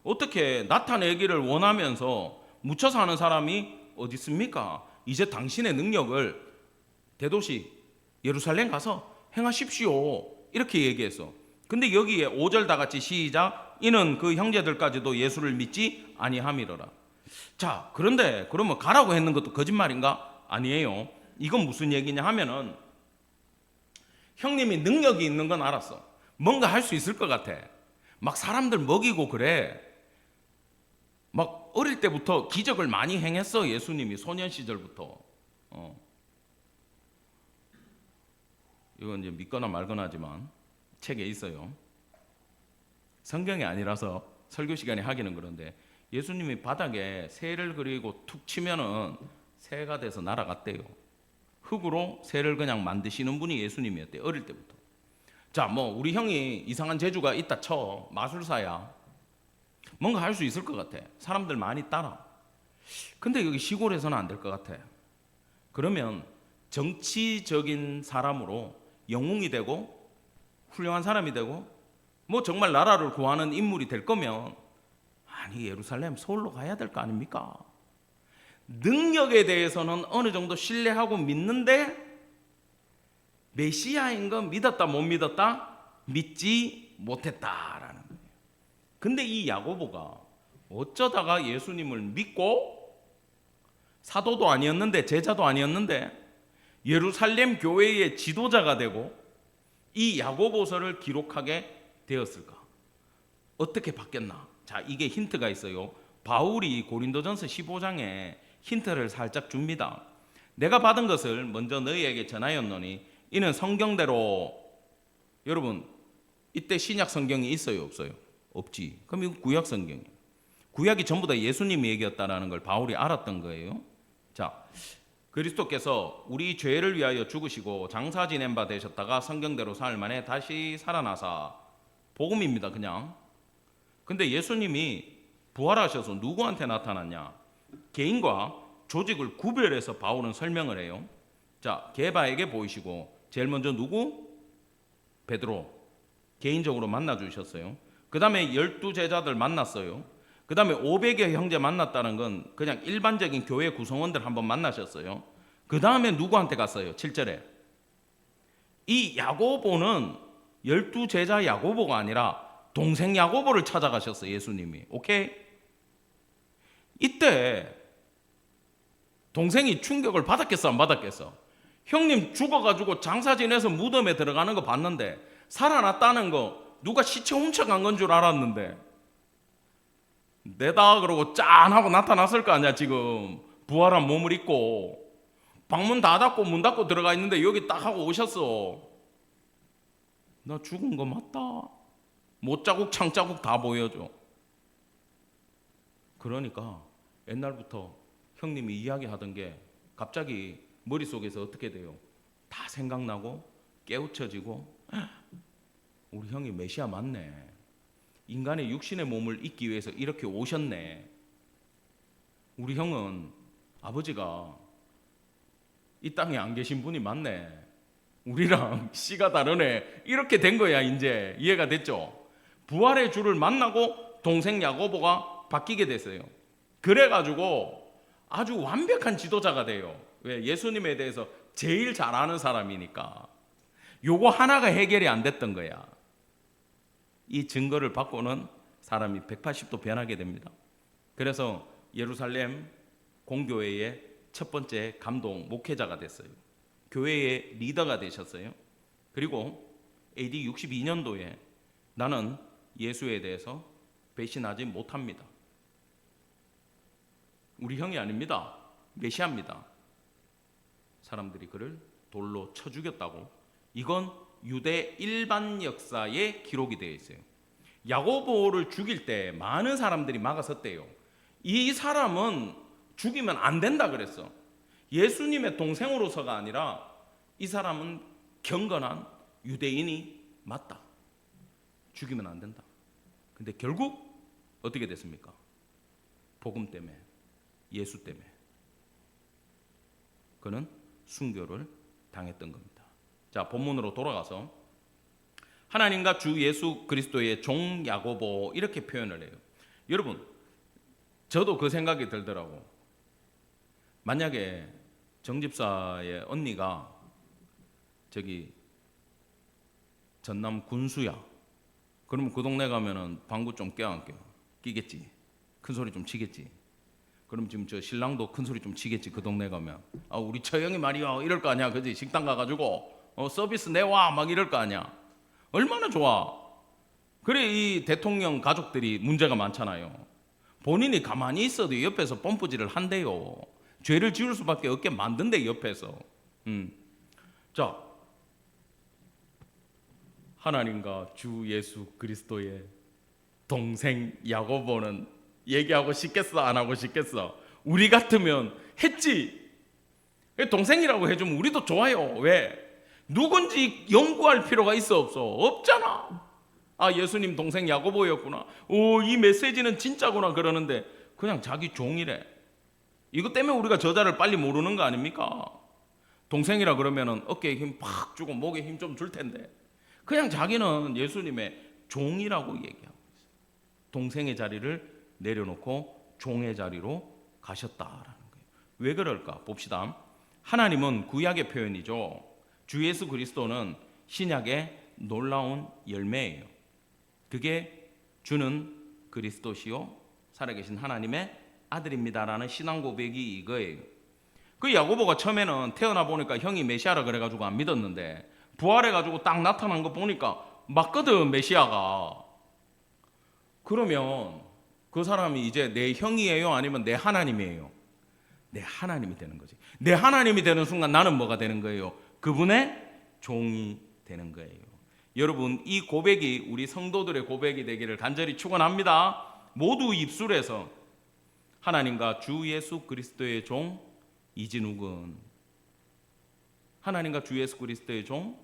어떻게 나타내기를 원하면서 묻혀 사는 사람이 어디 있습니까? 이제 당신의 능력을 대도시 예루살렘 가서 행하십시오, 이렇게 얘기했어. 근데 여기에 5절 다 같이 시작. 이는 그 형제들까지도 예수를 믿지 아니함이로라. 자, 그런데 그러면 가라고 했는 것도 거짓말인가? 아니에요. 이건 무슨 얘기냐 하면은, 형님이 능력이 있는 건 알았어. 뭔가 할 수 있을 것 같아. 막 사람들 먹이고 그래. 막 어릴 때부터 기적을 많이 행했어, 예수님이. 소년 시절부터. 이건 이제 믿거나 말거나 하지만 책에 있어요. 성경이 아니라서 설교 시간에 하기는 그런데, 예수님이 바닥에 새를 그리고 툭 치면은 새가 돼서 날아갔대요. 흙으로 새를 그냥 만드시는 분이 예수님이었대요, 어릴 때부터. 자, 뭐 우리 형이 이상한 재주가 있다 쳐. 마술사야. 뭔가 할 수 있을 것 같아. 사람들 많이 따라. 근데 여기 시골에서는 안 될 것 같아. 그러면 정치적인 사람으로 영웅이 되고 훌륭한 사람이 되고 뭐 정말 나라를 구하는 인물이 될 거면, 아니, 예루살렘 서울로 가야 될 거 아닙니까? 능력에 대해서는 어느 정도 신뢰하고 믿는데 메시아인 건 믿었다 못 믿었다? 믿지 못했다라는 거예요. 근데 이 야고보가 어쩌다가 예수님을 믿고, 사도도 아니었는데 제자도 아니었는데 예루살렘 교회의 지도자가 되고 이 야고보서를 기록하게 되었을까? 어떻게 바뀌었나? 자, 이게 힌트가 있어요. 바울이 고린도전서 15장에 힌트를 살짝 줍니다. 내가 받은 것을 먼저 너희에게 전하였노니 이는 성경대로. 여러분, 이때 신약 성경이 있어요, 없어요? 없지. 그럼 이건 구약 성경이에요. 구약이 전부 다 예수님이 얘기였다라는 걸 바울이 알았던 거예요. 자, 그리스도께서 우리 죄를 위하여 죽으시고 장사 지낸 바 되셨다가 성경대로 사흘 만에 다시 살아나사. 복음입니다, 그냥. 근데 예수님이 부활하셔서 누구한테 나타났냐? 개인과 조직을 구별해서 바울은 설명을 해요. 자, 게바에게 보이시고, 제일 먼저 누구? 베드로. 개인적으로 만나 주셨어요. 그 다음에 12제자들 만났어요. 그 다음에 500여 형제 만났다는 건 그냥 일반적인 교회 구성원들 한번 만나셨어요. 그 다음에 누구한테 갔어요? 7절에 이 야고보는 12제자 야고보가 아니라 동생 야고보를 찾아가셨어요, 예수님이. 오케이? 이때 동생이 충격을 받았겠어, 안 받았겠어? 형님 죽어가지고 장사 지내서 무덤에 들어가는 거 봤는데, 살아났다는 거 누가 시체 훔쳐간 건 줄 알았는데, 내다 그러고 짠 하고 나타났을 거 아니야. 지금 부활한 몸을 입고 방문 다 닫고 문 닫고 들어가 있는데 여기 딱 하고 오셨어. 나 죽은 거 맞다. 못자국 창자국 다 보여줘. 그러니까 옛날부터 형님이 이야기하던 게 갑자기 머릿속에서 어떻게 돼요? 다 생각나고 깨우쳐지고, 우리 형이 메시아 맞네. 인간의 육신의 몸을 입기 위해서 이렇게 오셨네. 우리 형은 아버지가 이 땅에 안 계신 분이 맞네. 우리랑 씨가 다르네. 이렇게 된 거야. 이제 이해가 됐죠? 부활의 주를 만나고 동생 야고보가 바뀌게 됐어요. 그래가지고 아주 완벽한 지도자가 돼요. 왜? 예수님에 대해서 제일 잘 아는 사람이니까. 요거 하나가 해결이 안 됐던 거야. 이 증거를 받고는 사람이 180도 변하게 됩니다. 그래서 예루살렘 공교회의 첫 번째 감동 목회자가 됐어요. 교회의 리더가 되셨어요. 그리고 AD 62년도에 나는 예수에 대해서 배신하지 못합니다. 우리 형이 아닙니다. 메시아입니다. 사람들이 그를 돌로 쳐 죽였다고. 이건 유대 일반 역사에 기록이 되어 있어요. 야고보를 죽일 때 많은 사람들이 막아섰대요. 이 사람은 죽이면 안 된다 그랬어. 예수님의 동생으로서가 아니라 이 사람은 경건한 유대인이 맞다. 죽이면 안 된다. 근데 결국 어떻게 됐습니까? 복음 때문에, 예수 때문에 그는 순교를 당했던 겁니다. 자, 본문으로 돌아가서 하나님과 주 예수 그리스도의 종 야고보 이렇게 표현을 해요. 여러분, 저도 그 생각이 들더라고. 만약에 정집사의 언니가 저기 전남 군수야. 그러면 그 동네 가면은 방구 좀 끼겠지. 큰 소리 좀 치겠지. 그럼 지금 저 신랑도 큰 소리 좀 치겠지. 그 동네 가면 우리 처형이 말이야 이럴 거 아니야. 그지? 식당 가가지고 서비스 내와 막 이럴 거 아니야. 얼마나 좋아. 그래, 이 대통령 가족들이 문제가 많잖아요. 본인이 가만히 있어도 옆에서 펌프질을 한대요. 죄를 지을 수밖에 없게 만든대 옆에서. 자, 하나님과 주 예수 그리스도의 동생 야고보는 얘기하고 싶겠어? 안 하고 싶겠어? 우리 같으면 했지. 동생이라고 해주면 우리도 좋아요. 왜? 누군지 연구할 필요가 있어 없어? 없잖아. 예수님 동생 야고보였구나. 이 메시지는 진짜구나 그러는데 그냥 자기 종이래. 이것 때문에 우리가 저자를 빨리 모르는 거 아닙니까? 동생이라 그러면은 어깨에 힘 팍 주고 목에 힘 좀 줄 텐데 그냥 자기는 예수님의 종이라고 얘기하고 있어요. 동생의 자리를 내려놓고 종의 자리로 가셨다라는 거예요. 왜 그럴까? 봅시다. 하나님은 구약의 표현이죠. 주 예수 그리스도는 신약의 놀라운 열매예요. 그게 주는 그리스도시요 살아계신 하나님의 아들입니다라는 신앙 고백이 이거예요. 그 야고보가 처음에는 태어나 보니까 형이 메시아라 그래가지고 안 믿었는데 부활해가지고 딱 나타난 거 보니까 맞거든 메시아가. 그러면 그 사람이 이제 내 형이에요? 아니면 내 하나님이에요? 내 하나님이 되는 거지. 내 하나님이 되는 순간 나는 뭐가 되는 거예요? 그분의 종이 되는 거예요. 여러분, 이 고백이 우리 성도들의 고백이 되기를 간절히 축원합니다. 모두 입술에서 하나님과 주 예수 그리스도의 종 이진욱은, 하나님과 주 예수 그리스도의 종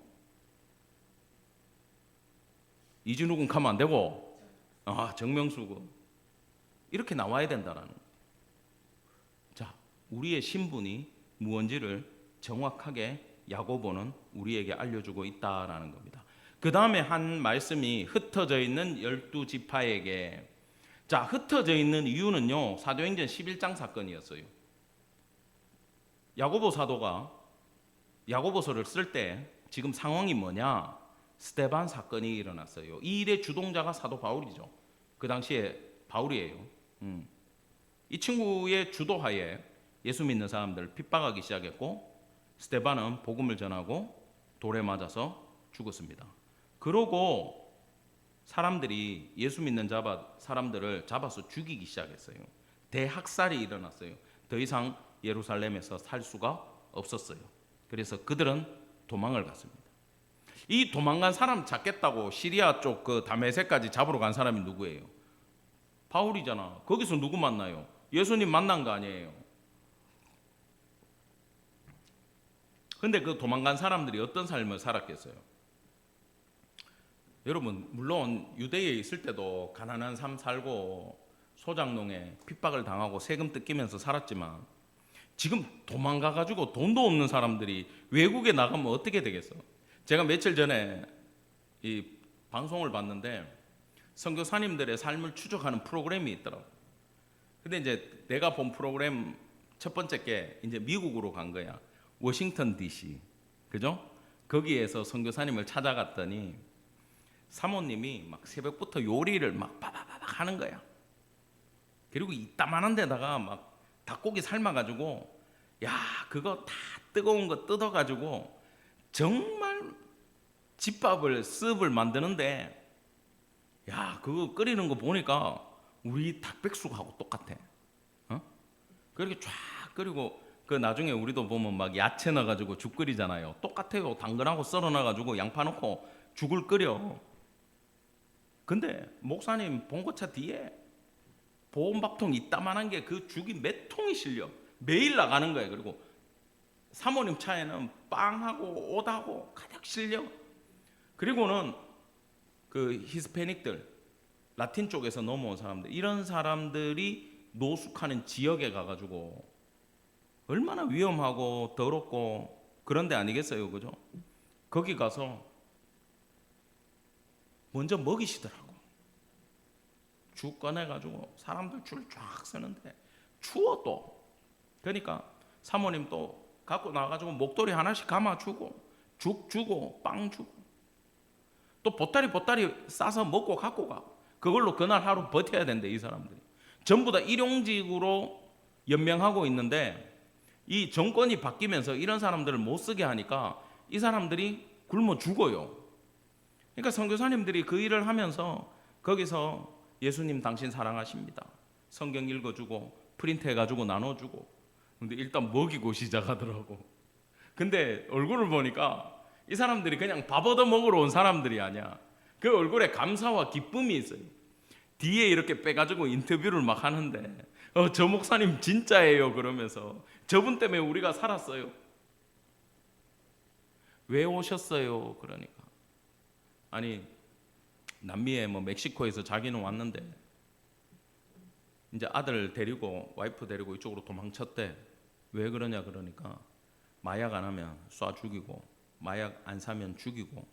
이진욱은 가면 안 되고 정명숙은 이렇게 나와야 된다라는. 자, 우리의 신분이 무언지를 정확하게 야고보는 우리에게 알려주고 있다라는 겁니다. 그 다음에 한 말씀이 흩어져 있는 12지파에게. 자, 흩어져 있는 이유는요, 사도행전 11장 사건이었어요. 야고보 사도가 야고보서를 쓸 때 지금 상황이 뭐냐? 스데반 사건이 일어났어요. 이 일의 주동자가 사도 바울이죠. 그 당시에 바울이에요. 이 친구의 주도하에 예수 믿는 사람들 핍박하기 시작했고, 스데반은 복음을 전하고 돌에 맞아서 죽었습니다. 그러고 사람들이 예수 믿는 사람들을 잡아서 죽이기 시작했어요. 대학살이 일어났어요. 더 이상 예루살렘에서 살 수가 없었어요. 그래서 그들은 도망을 갔습니다. 이 도망간 사람 잡겠다고 시리아 쪽 그 다메섹까지 잡으러 간 사람이 누구예요? 바울이잖아. 거기서 누구 만나요? 예수님 만난 거 아니에요. 근데 그 도망간 사람들이 어떤 삶을 살았겠어요? 여러분, 물론 유대에 있을 때도 가난한 삶 살고 소장농에 핍박을 당하고 세금 뜯기면서 살았지만, 지금 도망가가지고 돈도 없는 사람들이 외국에 나가면 어떻게 되겠어? 제가 며칠 전에 이 방송을 봤는데 선교사님들의 삶을 추적하는 프로그램이 있더라고. 근데 이제 내가 본 프로그램 첫 번째 게 이제 미국으로 간 거야. 워싱턴 DC. 그죠? 거기에서 선교사님을 찾아갔더니 사모님이 막 새벽부터 요리를 막 바바바박 하는 거야. 그리고 이따만한 데다가 막 닭고기 삶아가지고 야, 그거 다 뜨거운 거 뜯어가지고 정말 집밥을 습을 만드는데, 야, 그거 끓이는 거 보니까 우리 닭백숙하고 똑같아. 그렇게 쫙 끓이고, 그 나중에 우리도 보면 막 야채 넣어가지고 죽 끓이잖아요. 똑같아요. 당근하고 썰어놔가지고 양파 넣고 죽을 끓여. 근데 목사님 봉고차 뒤에 보온밥통 이따만한 게 그 죽이 몇 통이 실려. 매일 나가는 거예요. 그리고 사모님 차에는 빵하고 옷하고 가득 실려. 그리고는 그 히스패닉들, 라틴 쪽에서 넘어온 사람들, 이런 사람들이 노숙하는 지역에 가가지고 얼마나 위험하고 더럽고 그런 데 아니겠어요, 그죠? 거기 가서 먼저 먹이시더라고. 죽 꺼내가지고 사람들 줄 쫙 서는데 추워 또. 그러니까 사모님 또 갖고 나가지고 목도리 하나씩 감아주고 죽 주고 빵 주고 또 보따리 싸서 먹고 갖고 가. 그걸로 그날 하루 버텨야 된대. 이 사람들이 전부 다 일용직으로 연명하고 있는데, 이 정권이 바뀌면서 이런 사람들을 못 쓰게 하니까 이 사람들이 굶어 죽어요. 그러니까 선교사님들이 그 일을 하면서 거기서 예수님 당신 사랑하십니다, 성경 읽어주고 프린트해가지고 나눠주고, 근데 일단 먹이고 시작하더라고. 근데 얼굴을 보니까 이 사람들이 그냥 밥 얻어 먹으러 온 사람들이 아니야. 그 얼굴에 감사와 기쁨이 있어요. 뒤에 이렇게 빼가지고 인터뷰를 막 하는데, 저 목사님 진짜예요 그러면서, 저분 때문에 우리가 살았어요. 왜 오셨어요? 그러니까 아니, 남미에 뭐 멕시코에서 자기는 왔는데 이제 아들 데리고 와이프 데리고 이쪽으로 도망쳤대. 왜 그러냐 그러니까 마약 안 하면 쏴 죽이고, 마약 안 사면 죽이고,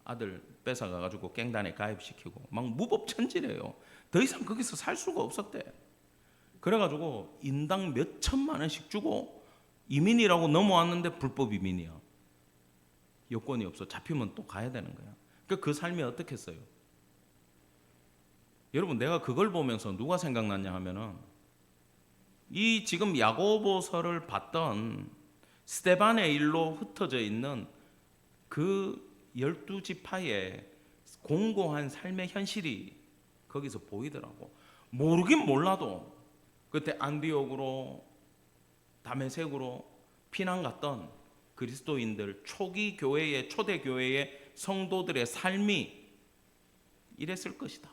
아들 뺏어가 가지고 갱단에 가입시키고 막 무법천지래요. 더 이상 거기서 살 수가 없었대. 그래가지고 인당 몇 천만 원씩 주고 이민이라고 넘어왔는데 불법 이민이야. 여권이 없어. 잡히면 또 가야 되는 거야. 그러니까 그 삶이 어떻겠어요? 여러분, 내가 그걸 보면서 누가 생각났냐 하면은, 이 지금 야고보서를 봤던 스데반의 일로 흩어져 있는 그 12지파의 공고한 삶의 현실이 거기서 보이더라고. 모르긴 몰라도 그때 안디옥으로 다메섹으로 피난 갔던 그리스도인들, 초기 교회의, 초대 교회의 성도들의 삶이 이랬을 것이다.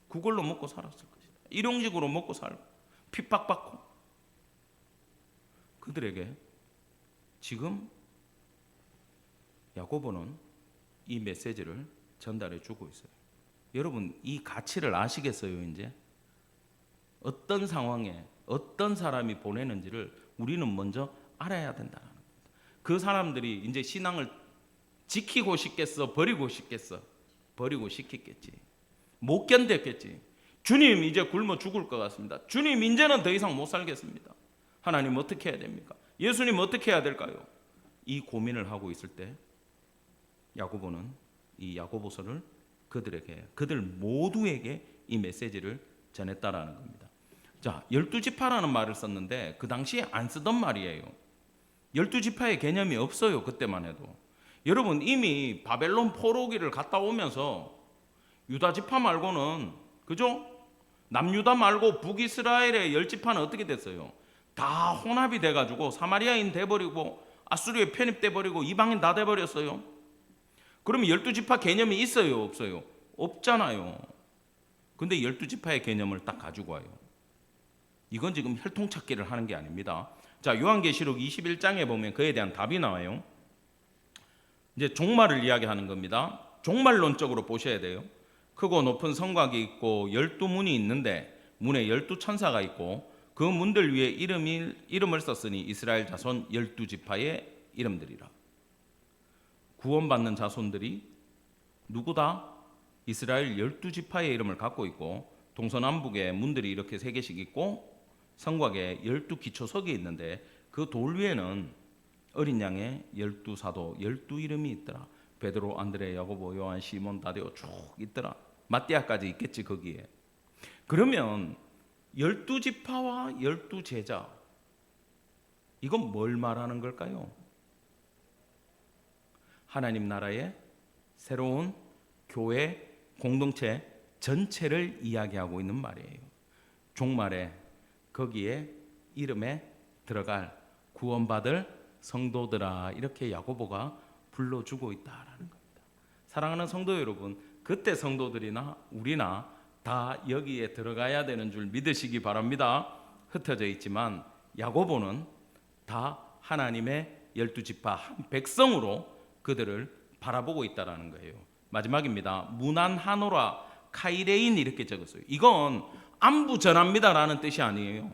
그걸로 먹고 살았을 것이다. 일용직으로 먹고 살고 핍박받고. 그들에게 지금 야고보는 이 메시지를 전달해 주고 있어요. 여러분, 이 가치를 아시겠어요? 이제 어떤 상황에 어떤 사람이 보내는지를 우리는 먼저 알아야 된다는 겁니다. 그 사람들이 이제 신앙을 지키고 싶겠어? 버리고 싶겠어? 버리고 싶겠지. 못 견뎠겠지. 주님, 이제 굶어 죽을 것 같습니다. 주님, 이제는 더 이상 못 살겠습니다. 하나님, 어떻게 해야 됩니까? 예수님, 어떻게 해야 될까요? 이 고민을 하고 있을 때 야고보는 이 야고보서를 그들에게, 그들 모두에게 이 메시지를 전했다라는 겁니다. 자, 12지파라는 말을 썼는데 그 당시에 안 쓰던 말이에요. 12지파의 개념이 없어요. 그때만 해도. 여러분, 이미 바벨론 포로기를 갔다 오면서 유다 지파 말고는, 그죠? 남유다 말고 북이스라엘의 10지파는 어떻게 됐어요? 다 혼합이 돼가지고 사마리아인 돼버리고 아수르에 편입돼버리고 이방인 다 돼버렸어요. 그러면 12지파 개념이 있어요? 없어요? 없잖아요. 근데 12지파의 개념을 딱 가지고 와요. 이건 지금 혈통찾기를 하는 게 아닙니다. 자, 요한계시록 21장에 보면 그에 대한 답이 나와요. 이제 종말을 이야기하는 겁니다. 종말론적으로 보셔야 돼요. 크고 높은 성곽이 있고 12문이 있는데 문에 12천사가 있고 그 문들 위에 이름을 썼으니 이스라엘 자손 12지파의 이름들이라. 구원받는 자손들이 누구다? 이스라엘 12지파의 이름을 갖고 있고, 동서남북에 문들이 이렇게 3개씩 있고 성곽에 12기초석이 있는데 그 돌 위에는 어린 양의 12사도 12이름이 있더라. 베드로, 안드레, 야고보, 요한, 시몬, 다데오 쭉 있더라. 마띠아까지 있겠지 거기에. 그러면 12지파와 12제자, 이건 뭘 말하는 걸까요? 하나님 나라의 새로운 교회 공동체 전체를 이야기하고 있는 말이에요. 종말에 거기에 이름에 들어갈 구원받을 성도들아, 이렇게 야고보가 불러주고 있다라는 겁니다. 사랑하는 성도 여러분, 그때 성도들이나 우리나 다 여기에 들어가야 되는 줄 믿으시기 바랍니다. 흩어져 있지만 야고보는 다 하나님의 12지파 한 백성으로 그들을 바라보고 있다라는 거예요. 마지막입니다. 무난하노라 카이레인 이렇게 적었어요. 이건 안부 전합니다라는 뜻이 아니에요.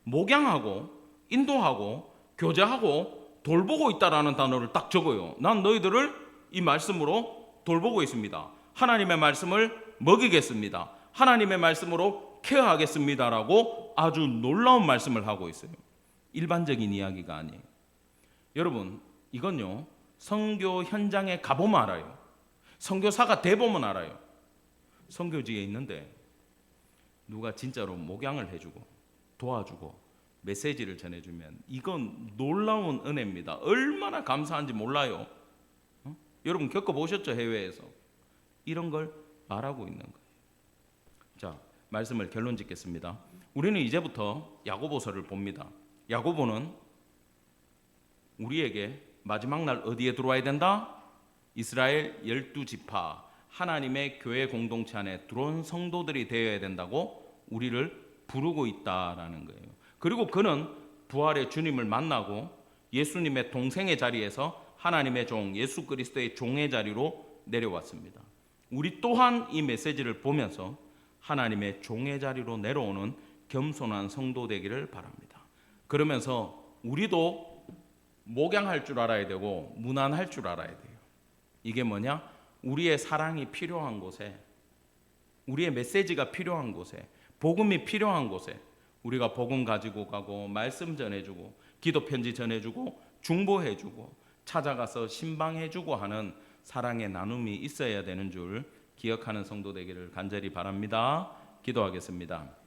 목양하고 인도하고 교제하고 돌보고 있다라는 단어를 딱 적어요. 난 너희들을 이 말씀으로 돌보고 있습니다. 하나님의 말씀을 먹이겠습니다. 하나님의 말씀으로 케어하겠습니다라고 아주 놀라운 말씀을 하고 있어요. 일반적인 이야기가 아니에요. 여러분, 이건요, 선교 현장에 가보면 알아요. 선교사가 돼보면 알아요. 선교지에 있는데 누가 진짜로 목양을 해주고 도와주고 메시지를 전해주면 이건 놀라운 은혜입니다. 얼마나 감사한지 몰라요. 여러분 겪어보셨죠? 해외에서 이런 걸 말하고 있는 거예요. 자, 말씀을 결론 짓겠습니다. 우리는 이제부터 야고보서를 봅니다. 야고보는 우리에게 마지막 날 어디에 들어와야 된다? 이스라엘 12지파 하나님의 교회 공동체 안에 들어온 성도들이 되어야 된다고 우리를 부르고 있다라는 거예요. 그리고 그는 부활의 주님을 만나고 예수님의 동생의 자리에서 하나님의 종 예수 그리스도의 종의 자리로 내려왔습니다. 우리 또한 이 메시지를 보면서 하나님의 종의 자리로 내려오는 겸손한 성도 되기를 바랍니다. 그러면서 우리도 목양할 줄 알아야 되고 무난할 줄 알아야 돼요. 이게 뭐냐? 우리의 사랑이 필요한 곳에, 우리의 메시지가 필요한 곳에, 복음이 필요한 곳에 우리가 복음 가지고 가고 말씀 전해주고 기도 편지 전해주고 중보해주고 찾아가서 신방해주고 하는 사랑의 나눔이 있어야 되는 줄 기억하는 성도 되기를 간절히 바랍니다. 기도하겠습니다.